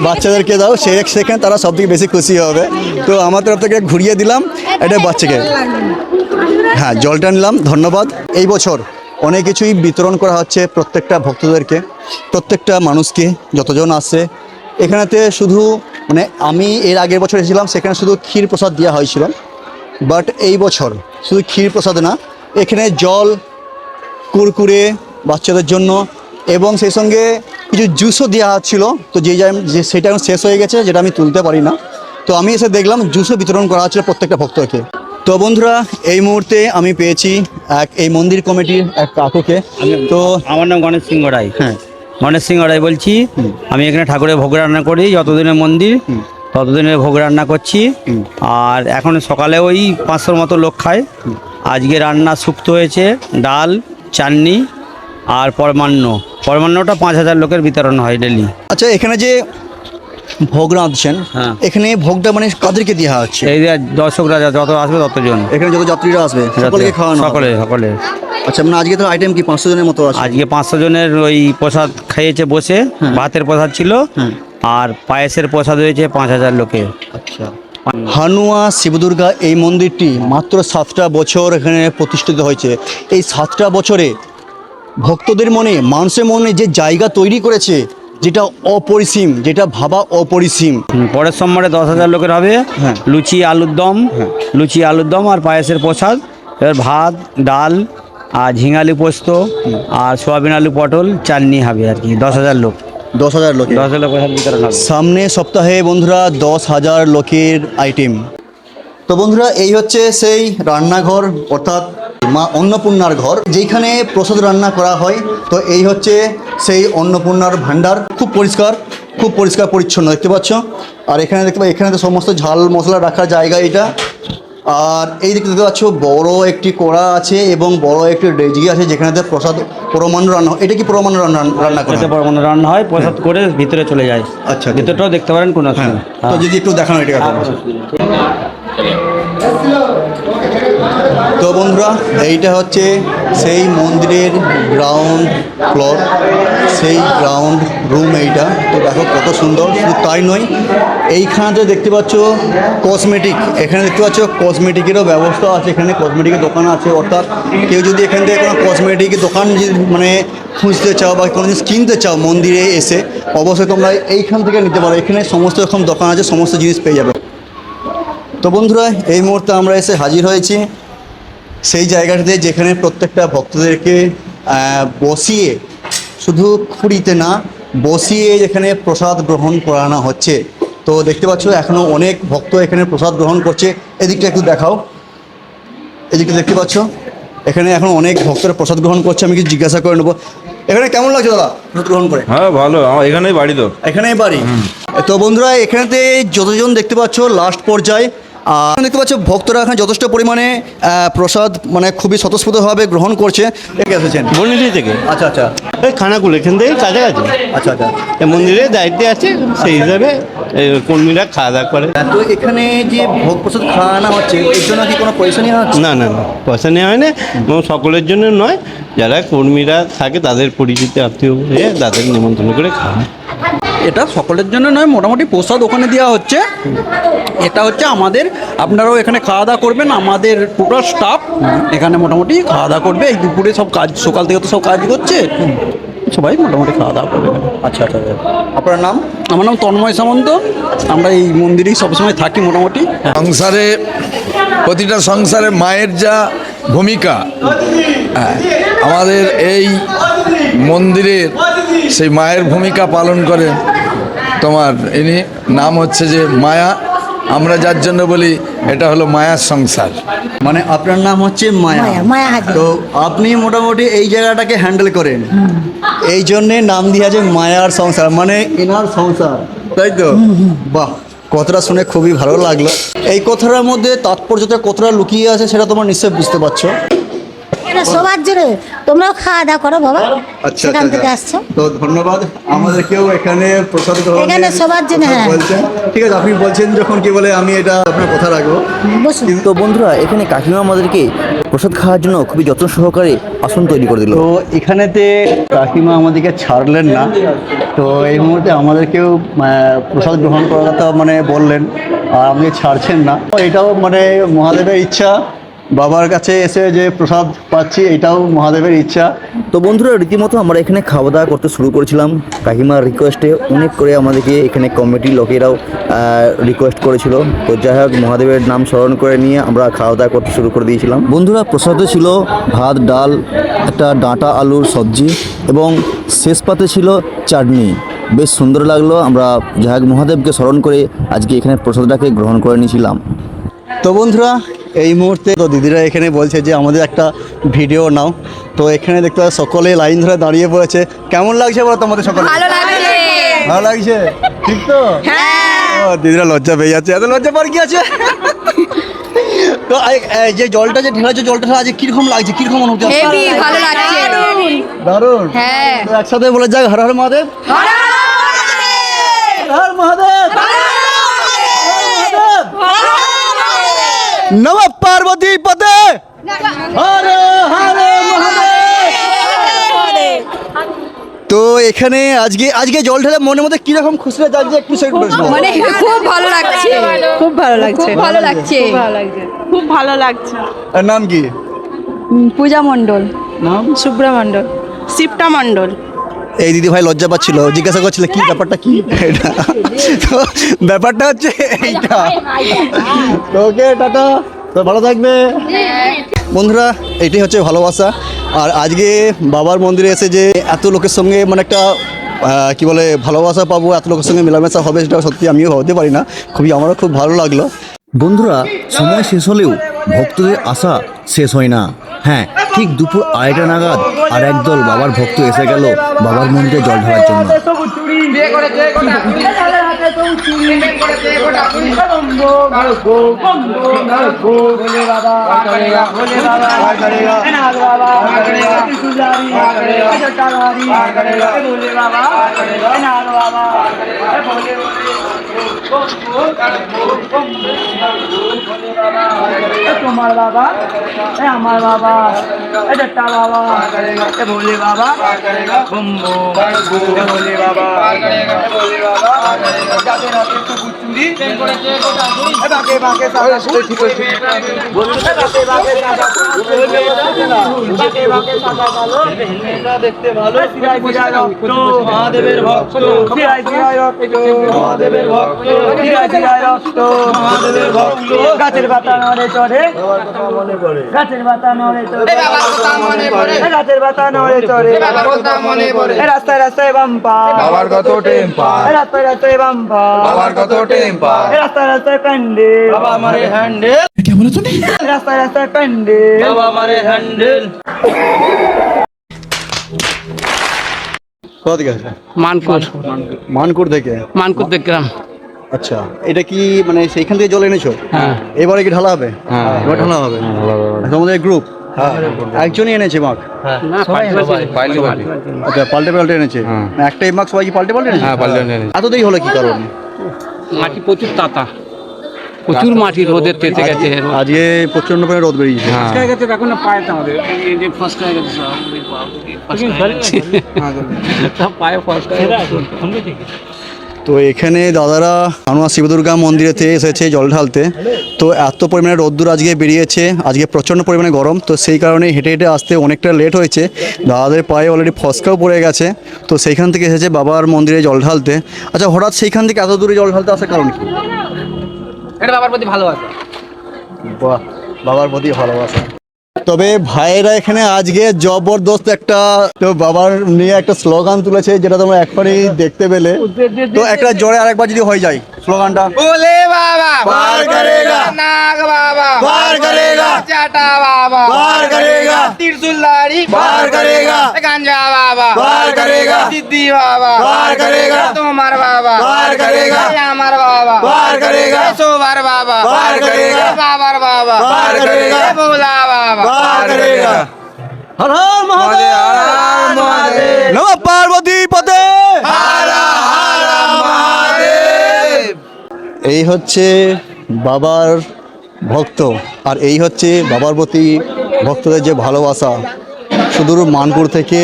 বাচ্চাদেরকে দাও, সেখানে তারা সব থেকে বেশি খুশি হবে। তো আমার তরফ থেকে ঘুরিয়ে দিলাম এটা বাচ্চাকে। হ্যাঁ, জলটা নিলাম, ধন্যবাদ। এই বছর অনেক কিছুই বিতরণ করা হচ্ছে প্রত্যেকটা ভক্তদেরকে, প্রত্যেকটা মানুষকে যতজন আসছে এখানেতে। শুধু মানে আমি এর আগের বছর এসেছিলাম, সেখানে শুধু ক্ষীর প্রসাদ দেওয়া হয়েছিল, বাট এই বছর শুধু ক্ষীর প্রসাদ না, এখানে জল, কুরকুরে বাচ্চাদের জন্য এবং সেই সঙ্গে কিছু জুসও দেওয়া হচ্ছিলো। তো সেটা এখন শেষ হয়ে গেছে, যেটা আমি তুলতে পারি না। তো আমি এসে দেখলাম জুসও বিতরণ করা হচ্ছিল প্রত্যেকটা ভক্তকে। তো বন্ধুরা, এই মুহূর্তে আমি পেয়েছি এই মন্দির কমিটির এক কাকুকে। তো আমার নাম গণেশ সিংহ রায়। হ্যাঁ, গণেশ সিংহ রায় বলছি। আমি এখানে ঠাকুরের ভোগ রান্না করি, যতদিনের মন্দির ততদিনের ভোগ রান্না করছি। আর এখন সকালে ওই 500 মতো লোক খায়। আজকে রান্না শুক্তো হয়েছে, ডাল, চাটনি আর পরমান্নটা 5000 লোকের বিতরণ হয় ডেলি। আচ্ছা, এখানে যে ভোগ রাঁধছেন, হ্যাঁ, এখানে ভোগটা মানে কাদেরকে দেওয়া হচ্ছে? এই যে দর্শকরা যত আসবে ততজন, এখানে যত যাত্রীরা আসবে সকলকে খাওয়ানো? সকলে। আচ্ছা, মানে আজকে তো আইটেম কি 500 জনের মতো আছে? আজকে 500 জনের ওই প্রসাদ খাইয়েছে বসে। ভাতের প্রসাদ ছিল, আর পায়েসের প্রসাদ হয়েছে 5000 লোকের। আচ্ছা, হানুয়া শিবদুর্গা এই মন্দিরটি মাত্র 7টা বছর এখানে প্রতিষ্ঠিত হয়েছে। এই 7টা বছরে ভক্তদের মনে, মানুষের মনে যে জায়গা তৈরি করেছে, যেটা অপরিসীম, যেটা ভাবা অপরিসীম। পরের সোমবারে 10,000 লোকের হবে। হ্যাঁ। লুচি আলুর দম আর পায়েসের প্রসাদ। এবার ভাত, ডাল আর ঝিঙালি পোস্ত আর সোয়াবিন আলু পটল চাটনি হবে আর কি। 10,000 লোক। 10,000 লোক। 10,000 লোক বিতরণ হবে সামনে সপ্তাহে বন্ধুরা 10,000 লোকের আইটেম। তো বন্ধুরা, এই হচ্ছে সেই রান্নাঘর, অর্থাৎ মা অন্নপূর্ণার ঘর, যেখানে প্রসাদ রান্না করা হয়। তো এই হচ্ছে সেই অন্নপূর্ণার ভাণ্ডার। খুব পরিষ্কার পরিচ্ছন্ন দেখতে পাচ্ছ। আর এখানে তো সমস্ত ঝাল মশলা রাখার জায়গা এটা। আর এই দিকে দেখতে পাচ্ছ বড় একটি কড়া আছে এবং বড় একটি ডেজকি আছে, যেখানে প্রসাদ পরমান্ন রান্না হয়। এটা কি পরমান্ন রান্না করে? পরমান্ন রান্না হয়, প্রসাদ করে ভিতরে চলে যায়। আচ্ছা, ভিতরটাও দেখতে পারেন কোনো? হ্যাঁ, তো যদি একটু দেখানো এটা। তো বন্ধুরা, এইটা হচ্ছে সেই মন্দিরের গ্রাউন্ড ফ্লোর, সেই গ্রাউন্ড রুম এইটা। তো দেখো কত সুন্দর। শুধু তাই নয়, এইখানে দেখতে পাচ্ছ কসমেটিক, এখানে দেখতে পাচ্ছ কসমেটিকেরও ব্যবস্থা আছে। এখানে কসমেটিকের দোকান আছে, অর্থাৎ কেউ যদি এখান থেকে কোনো কসমেটিকের দোকান মানে খুঁজতে চাও বা কোনো জিনিস কিনতে চাও মন্দিরে এসে, অবশ্যই তোমরা এইখান থেকে নিতে পারো। এখানে সমস্ত রকম দোকান আছে, সমস্ত জিনিস পেয়ে যাবে। তো বন্ধুরা, এই মুহূর্তে আমরা এসে হাজির হয়েছি সেই জায়গাটিতে, যেখানে প্রত্যেকটা ভক্তদেরকে বসিয়ে, শুধু খুঁড়িতে না বসিয়ে এখানে প্রসাদ গ্রহণ করানো হচ্ছে। তো দেখতে পাচ্ছ এখনও অনেক ভক্ত এখানে প্রসাদ গ্রহণ করছে। এদিকটা একটু দেখাও, এদিকটা দেখতে পাচ্ছ এখানে এখন অনেক ভক্তরা প্রসাদ গ্রহণ করছে। আমি কিছু জিজ্ঞাসা করে নেবো, এখানে কেমন লাগছে দাদা প্রসাদ গ্রহণ করে? হ্যাঁ ভালো, আমার এখানেই বাড়ি তো। এখানেই বাড়ি। তো বন্ধুরা এখানেতে যতজন দেখতে পাচ্ছ লাস্ট পর্যায়ে আর দেখতে পাচ্ছ ভক্তরা এখানে যথেষ্ট পরিমাণে প্রসাদ মানে খুবই স্বতঃস্ফূর্তভাবে গ্রহণ করছে। এখানে এসেছেন বর্ণিলি থেকে। আচ্ছা আচ্ছা এই খানাকুল এখান থেকে কাছাকাছি। আচ্ছা আচ্ছা। এই মন্দিরে দায়িত্বে আছে, সেই হিসাবে এই কর্মীরা খাওয়া দাওয়া করে। তো এখানে যে ভোগ প্রসাদ খাওয়ানো হচ্ছে এর জন্য কি কোনো পয়সা নেওয়া হচ্ছে? না না না, পয়সা নেওয়া হয় না, এবং সকলের জন্য নয়, যারা কর্মীরা থাকে তাদের পরিচিত আত্মীয় হয়ে তাদের নিমন্ত্রণ করে খাওয়া। এটা সকলের জন্য নয়, মোটামুটি প্রসাদ ওখানে দেওয়া হচ্ছে। এটা হচ্ছে আমাদের, আপনারাও এখানে খাওয়া দাওয়া করবেন, আমাদের টোটাল স্টাফ এখানে মোটামুটি খাওয়া দাওয়া করবে। এই দুপুরে সব কাজ, সকাল থেকে তো সব কাজ করছে, সবাই মোটামুটি খাওয়া দাওয়া করবে। আচ্ছা আচ্ছা। আপনার নাম? আমার নাম তন্ময় সামন্ত, আমরা এই মন্দিরেই সবসময় থাকি মোটামুটি। সংসারে, প্রতিটা সংসারে মায়ের যা ভূমিকা, আমাদের এই মন্দিরের সেই মায়ের ভূমিকা পালন করে তোমার ইনি, নাম হচ্ছে যে মায়া। আমরা যার জন্য বলি এটা হলো মায়ার সংসার। মানে আপনার নাম হচ্ছে মায়া? তো আপনি মোটামুটি এই জায়গাটাকে হ্যান্ডেল করেন, এই জন্যে নাম দিয়ে আছে মায়ার সংসার, মানে এনার সংসার, তাই তো? বাহ, কথাটা শুনে খুবই ভালো লাগলো। এই কথাটার মধ্যে তাৎপর্যটা কতটা লুকিয়ে আছে সেটা তোমরা নিশ্চয়ই বুঝতে পারছো। সবার জন্য তোমরাও খাওয়া দাওয়া করো বাবা। আচ্ছা সেখান থেকে আসছো তো ধন্যবাদ। আমাদেরকেও এখানে প্রসাদ গ্রহণের এখানে সবার জন্য, কথা হ্যাঁ। বলছেন। ঠিক আছে, আপনি বলছেন যখন কি বলে আমি এটা আপনার কথা রাখবো। তো বন্ধুরা এখানে কাকিমা আমাদেরকে প্রসাদ খাওয়ার জন্য খুবই যত্ন সহকারে আসন তৈরি করে দিল। তো এখানেতে কাকিমা আমাদেরকে ছাড়লেন না, তো এই মুহূর্তে আমাদেরকেও প্রসাদ গ্রহণ করার কথা মানে বললেন, আর আমাদের ছাড়ছেন না। এটাও মানে মহাদেবের ইচ্ছা, বাবার কাছে এসে যে প্রসাদ পাচ্ছি এটাও মহাদেবের ইচ্ছা। তো বন্ধুরা রীতিমতো আমরা এখানে খাওয়া দাওয়া করতে শুরু করেছিলাম। কাকিমার রিকোয়েস্টে অনেক করে আমাদেরকে এখানে কমিটির লোকেরাও রিকোয়েস্ট করেছিল। তো যাই হোক, মহাদেবের নাম স্মরণ করে নিয়ে আমরা খাওয়া দাওয়া করতে শুরু করে দিয়েছিলাম। বন্ধুরা প্রসাদে ছিল ভাত, ডাল, একটা ডাঁটা আলুর সবজি এবং শেষ পাতে ছিল চাটনি। বেশ সুন্দর লাগলো। আমরা যাই হোক মহাদেবকে স্মরণ করে আজকে এখানে প্রসাদটাকে গ্রহণ করে নিয়েছিলাম। তো বন্ধুরা এই মুহূর্তে তো দিদিরা এখানে বলছে যে আমাদের একটা ভিডিও নাও। তো এখানে দেখতে পাচ্ছি সকলে লাইন ধরে দাঁড়িয়ে পড়েছে। কেমন লাগছে বলো তোমাদের সকলে? ভালো লাগছে। ভালো লাগছে, ঠিক তো? ও, দিদিরা লজ্জা পেয়ে যাচ্ছে। এত লজ্জা পার কি আছে? তো যে জলটা যে ঢেলাচ্ছে, জলটা আজ কিরকম লাগছে, কিরকম অনুভূতি? ভালো লাগছে, দারুণ। হ্যাঁ। তো একসাথে বলে যাক হর হর মহাদেব, হর হর মহাদেব, নম পার্বতী পদে, হর হর মহাদেব। তো এখানে আজকে জল ঢেলে মনের মধ্যে কিরকম খুশি লাগছে একটু সেটা বলবো। মানে খুব ভালো লাগছে, খুব ভালো লাগছে, খুব ভালো লাগছে, খুব ভালো লাগছে। আর নাম কি? পূজা মণ্ডল। নাম? শুভ্রা মণ্ডল। শিবটা মণ্ডল। এই দিদি ভাই লজ্জা পাচ্ছিল, জিজ্ঞাসা করছিল কি ব্যাপারটা কি এটা। তো ব্যাপারটা হচ্ছে এইটা। তো ওকে, টাটা, তো ভালো থাকবে। বন্ধুরা এটাই হচ্ছে ভালোবাসা। আর আজকে বাবার মন্দিরে এসে যে এত লোকের সঙ্গে মানে একটা কি বলে ভালোবাসা পাবো, এত লোকের সঙ্গে মেলামেশা হবে, সেটা সত্যি আমিও ভাবতে পারি না। আমারও খুব ভালো লাগলো। বন্ধুরা সময় শেষ হলেও ভক্তদের আশা শেষ হয় না। হ্যাঁ, ঠিক দুপুর 2:30 নাগাদ আর একদল বাবার ভক্ত এসে গেল বাবার মন্দিরে জল ঢালার জন্য। তোমার বাবা, আমার বাবা, এটা বাবা, ভোলে বাবা, ভোলে বাবা, ভোলে বাবা, যাদের হাতে মুন্ডি বাঁকে বাঁকে সাদা ফুল বাঁকে বাঁকে সাদা ফুল বাঁকে বাঁকে সাদা কালো দেখতে ভালো শিরায় শিরায় রক্ত মহাদেবের ভক্ত শিরায় শিরায় রক্ত মহাদেবের ভক্ত শিরায় শিরায় রক্ত মহাদেবের ভক্ত গাছের পাতা নড়ে চড়ে গাছের পাতা নড়ে চড়ে গাছের পাতা নড়ে চড়ে রাস্তায় রাস্তায় বাম্পা বাবার কত টেম্পা, রাস্তায় রাস্তায় বাম্পা বাবার কত টেম্পা, রাস্তায় রাস্তায় প্যান্ডেল বাবা মারে হ্যান্ডেল, রাস্তায় রাস্তায় প্যান্ডেল বাবা মারে হ্যান্ডেল। কোথা থেকে আসলে? মানপুর মানকুর থেকে। মানপুর গ্রাম। আচ্ছা, এটা কি মানে সেইখান থেকে জল এনেছো? হ্যাঁ। এবারে কি ঢালা হবে? এবার ঢালা হবে। তোমাদের গ্রুপ একজনই এনেছে মাগ? আচ্ছা, পাল্টে পাল্টে এনেছে। একটাই মাগ সবাই কি পাল্টে পাল্টে এনেছে? এত দেরি হলো কি কারণ? মাটি প্রচুর তাতা, প্রচুর মাটি রোদের তেতে গেছে। আজকে প্রচন্ড পরিমাণে রোদ বেরিয়েছে। দেখুন না পায়ে আমাদের ফার্স্ট হয়ে গেছে সব পায়ে ফার্স্ট হয়ে গেছে। তো এখানে দাদারা হানুয়া শিবদুর্গা মন্দিরেতে এসেছে জল ঢালতে। তো এত পরিমাণে রোদ্দুর আজকে বেরিয়েছে, আজকে প্রচণ্ড পরিমাণে গরম। তো সেই কারণে হেঁটে হেঁটে আসতে অনেকটা লেট হয়েছে। দাদাদের পায়ে অলরেডি ফসকাও পড়ে গেছে। তো সেইখান থেকে এসেছে বাবার মন্দিরে জল ঢালতে। আচ্ছা, হঠাৎ সেইখান থেকে এত দূরে জল ঢালতে আসার কারণ কি? এটা বাবার প্রতি ভালোবাসা। বাহ, বাবার প্রতি ভালোবাসা। তবে ভাইয়েরা এখানে আজকে জবরদস্ত একটা তো বাবার নিয়ে একটা স্লোগান তুলেছে, যেটা তোমরা এখনই দেখতে পেলে। তো একটা জোরে আরেকবার যদি হয়ে যায় স্লোগানটা। बोले बाबा पार करेगा, नाग बाबा पार करेगा, चाटा बाबा पार करेगा, त्रिशूलधारी पार करेगा, गांजा बाबा पार करेगा, सिद्धि बाबा पार करेगा, तोमर बाबा पार करेगा, अमर बाबा पार करेगा, सोबर बाबा पार करेगा, बाबर बाबा पार करेगा, भोला बाबा पार करेगा। हर हर महादेव, हर हर महादेव, नमः पार्वती पते, हर हर महादेव। এই হচ্ছে বাবার ভক্ত, আর এই হচ্ছে বাবার প্রতি ভক্তদের যে ভালোবাসা। সুদূর মানপুর থেকে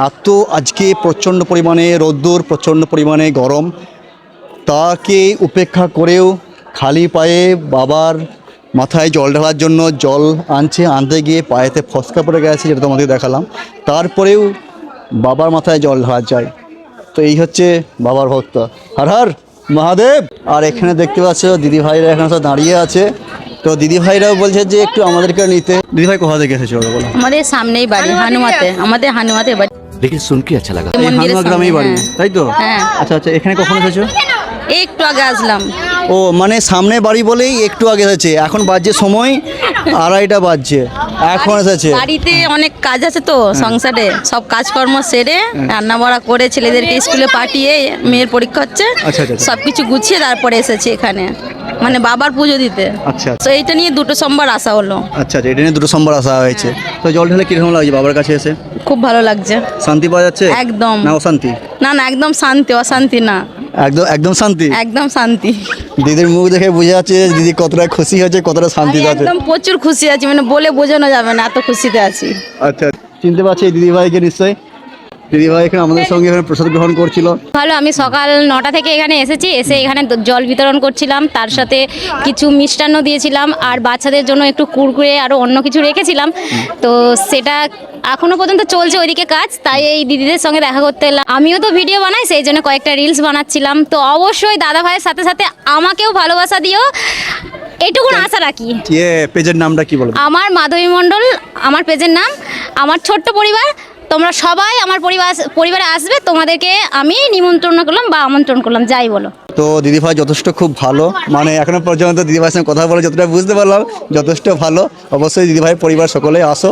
এত আজকে প্রচণ্ড পরিমাণে রোদ্দুর, প্রচণ্ড পরিমাণে গরম, তাকে উপেক্ষা করেও খালি পায়ে বাবার মাথায় জল ঢালার জন্য জল আনতে গিয়ে পায়েতে ফসকা পড়ে গেছে, যেটা তোমাদের দেখালাম। তারপরেও বাবার মাথায় জল ঢালা যায়। তো এই হচ্ছে বাবার ভক্ত। হর হর মহাদেব। আর এখানে দেখতে পাচ্ছ দিদি ভাইরা এখানে সব দাঁড়িয়ে আছে। তো দিদি ভাইরাও বলছে যে একটু আমাদেরকে নিতে। দিদি ভাই কোথা থেকে এসেছো বলো? আমাদের সামনেই বাড়ি, হানুয়াতে বাড়ি। लेकिन सुन के अच्छा लगा। হানুয়া গ্রামেই বাড়ি, তাই তো? হ্যাঁ। আচ্ছা আচ্ছা, এখানে কখন এসেছো? একটু আগে আসলাম। ও মানে সামনে বাড়ি বলেই একটু আগে এসেছে। এখন বাজছে সময় 2:30 বাজছে, এখন এসেছে। বাড়িতে অনেক কাজ আছে তো সংসারে, সব কাজকর্ম সেরে রান্না বাড়া করে ছেলেদেরকে স্কুলে পাঠিয়ে মেয়ের পরীক্ষা হচ্ছে, আচ্ছা, আচ্ছা। সবকিছু গুছিয়ে তারপরে এসেছি এখানে, মানে বাবার পুজো দিতে। আচ্ছা তো এইটা নিয়ে 2 সোমবার আসা হলো। আচ্ছা আচ্ছা, এটা নিয়ে 2 সোমবার আসা হয়েছে। তো জল ঢালে কিরকম লাগছে বাবার কাছে এসে? খুব ভালো লাগছে। শান্তি পাওয়া যাচ্ছে? একদম। না অশান্তি? না না, একদম শান্তি, অশান্তি না, একদম একদম শান্তি, একদম শান্তি। দিদির মুখ দেখে বোঝা যাচ্ছে যে দিদি কতটা খুশি হয়েছে, কতটা শান্তিতে আছে। একদম প্রচুর খুশি আছি, মানে বলে বোঝানো যাবে না, এত খুশিতে আছি। আচ্ছা, চিনতে পারছি এই দিদি ভাইকে নিশ্চয়ই। দিদি ভাই এখানে আমাদের সঙ্গে এখানে প্রসাদ গ্রহণ করছিল। ভালো, আমি সকাল 9টা থেকে এখানে এসেছি, এসে এখানে জল বিতরণ করছিলাম, তার সাথে কিছু মিষ্টান্ন দিয়েছিলাম, আর বাচ্চাদের জন্য একটু কুরকুরে আরও অন্য কিছু রেখেছিলাম। তো সেটা এখনো পর্যন্ত চলছে ওইদিকে কাজ, তাই এই দিদিদের সঙ্গে দেখা করতে এলাম। আমিও তো ভিডিও বানাই, সেই জন্য কয়েকটা রিলস বানাচ্ছিলাম। তো অবশ্যই দাদা ভাইয়ের সাথে সাথে আমাকেও ভালোবাসা দিও, এটুকুন আশা রাখি। পেজের নামটা কি বলবো? আমার মাধবী মণ্ডল আমার পেজের নাম। আমার ছোট্ট পরিবার, তোমরা সবাই আমার পরিবারে আসবে, তোমাদেরকে আমি নিমন্ত্রণ করলাম বা আমন্ত্রণ করলাম, যাই বলো। তো দিদিভাই যথেষ্ট খুব ভালো, মানে এখনো পর্যন্ত দিদিভাইয়ের সঙ্গে কথা বলে যতটা বুঝতে পারলাম যথেষ্ট ভালো। অবশ্যই দিদিভাই পরিবার সকলে আসো।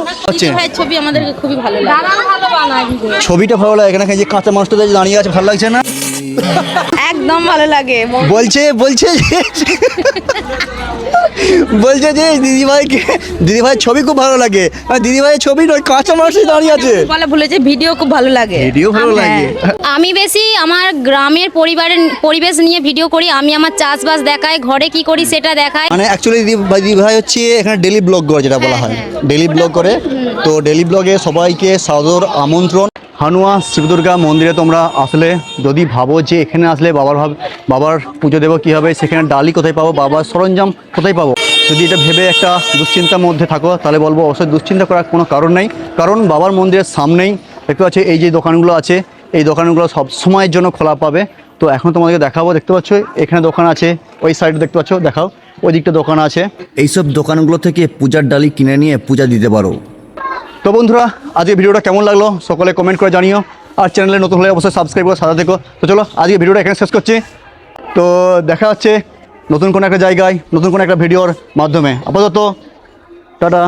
ভাই ছবি আমাদেরকে খুবই ভালো লাগে, ভালো বানায় ছবিটা ভালো লাগে। এখানে যে কাঁচা মানুষটা দাঁড়িয়ে আছে, ভালো লাগছে না? একদম ভালো লাগে। বলছে যে দিদিভাই ছবি খুব ভালো লাগে। দিদিভাইয়ের ছবি নয়, কাঁচা মানুষই দাঁড়িয়ে আছে। বলা ভুলেছে, ভিডিও খুব ভালো লাগে। ভিডিও ভালো লাগে। আমি বেশি আমার গ্রামের পরিবেশ নিয়ে ভিডিও করি। আমি আমার চাষবাস দেখাই, ঘরে কি করি সেটা দেখাই। মানে অ্যাকচুয়ালি দিদিভাই হচ্ছে এখানে ডেলি ব্লগ করে, যেটা বলা হয় ডেলি ব্লগ করে। তো ডেলি ব্লগে সবাইকে সাদর আমন্ত্রণ। হানুয়া শিবদুর্গা মন্দিরে তোমরা আসলে যদি ভাবো যে এখানে আসলে বাবার পুজো দেবো কী হবে, সেখানে ডালি কোথায় পাবো, বাবার সরঞ্জাম কোথায় পাবো, যদি এটা ভেবে একটা দুশ্চিন্তার মধ্যে থাকো তাহলে বলবো অবশ্যই দুশ্চিন্তা করার কোনো কারণ নেই। কারণ বাবার মন্দিরের সামনেই দেখতে পাচ্ছ এই যে দোকানগুলো আছে, এই দোকানগুলো সব সময়ের জন্য খোলা পাবে। তো এখন তোমাদেরকে দেখাবো, দেখতে পাচ্ছ এখানে দোকান আছে, ওই সাইডে দেখতে পাচ্ছ, দেখাও ওই দিকটা দোকান আছে। এইসব দোকানগুলো থেকে পূজার ডালি কিনে নিয়ে পূজা দিতে পারো। তো বন্ধুরা, আজকে ভিডিওটা কেমন লাগলো সকলে কমেন্ট করে জানিও, আর চ্যানেলে নতুন হলে অবশ্যই সাবস্ক্রাইব করে সাথে থেকো। তো চলো আজকে ভিডিওটা এখানে শেষ করছি। তো দেখা হচ্ছে নতুন কোনো একটা জায়গায় নতুন কোনো একটা ভিডিওর মাধ্যমে। আপাতত টাটা।